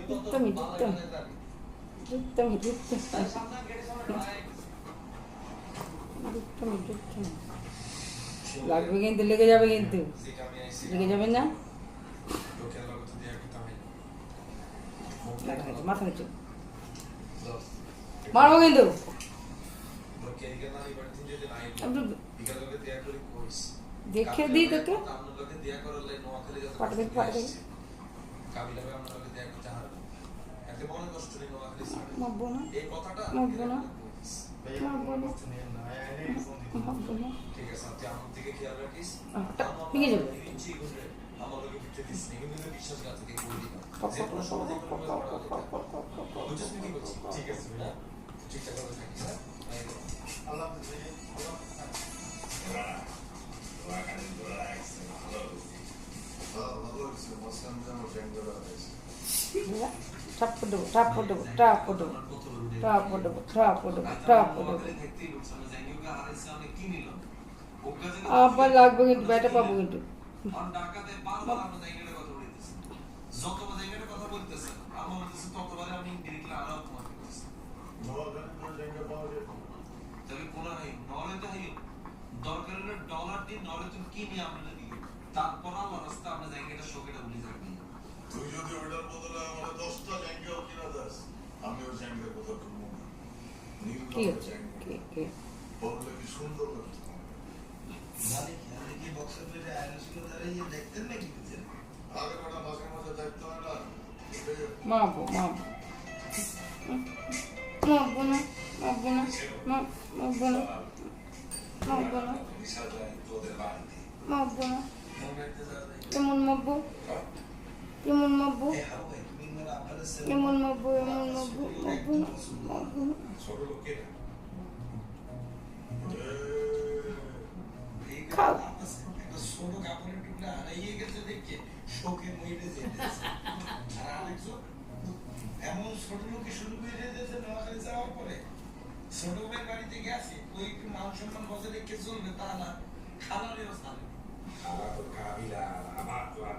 দুষ্টমি দুষ্টমি দুষ্টমি দুষ্টমি দুষ্টমি দুষ্টমি লাগবে কিন্তু, লেগে যাবে কিন্তু, লেগে যাবে না? মাথা নিচু মারবো কিন্তু, দেখে দিই তোকে পাটা দেখে পাটা দেখে মারবো না মারবো না মারবো না মারবো না, ভেঙে যাবে। ঠাপ্পর দেবো ঠাপ্পর দেবো ঠাপ্পর দেবো ঠাপ্পর দেবো ঠাপ্পর দেবো ঠাপ্পর দেবো। আবার লাগবে কিন্তু, ব্যাটা পাবো কিন্তু। দরকার হলে ডলার দিন, নলে তুমি কিনে আমরা দিই, তারপর আল্লাহ রাস্তা আমরা জায়গাটা শোকেটা ভুলে যাবি। তুই যদি ওটার বদলে আমার 10টা জায়গাও কিনা দাস, আমি ওই জায়গার কথা বলবো না। নীল জায়গা বললে কি সুন্দর লাগতো। কি বক্সের প্লেটে আয়রন দাঁড়িয়ে দেখতেন নাকি বুঝছেন? আগে কটা মাঝে মাঝে দেখতে হয় না। মারবো মারবো মারবো না মারবো না মারবো না মারবো না মারবো না। এমন মারবো এমন মারবো এমন মারবো এমন মারবো মারবো না মারবো না। খাও ছোট কাপড়ের টুকরা হারাইয়ে গেছে দেখে শোকে মইরে যেতেছে। আর আরেকজন এমন ছোট লোকে শুরু করে দিয়েছে নোয়াখালী যাওয়ার পরে, ছোট ভাইয়ের বাড়িতে গেছে, ওই একটু মান সম্মান বজায় রেখে চলবে, তা না খালারেও ছাড়বে। খালা তো খাবি না, আমার তো আর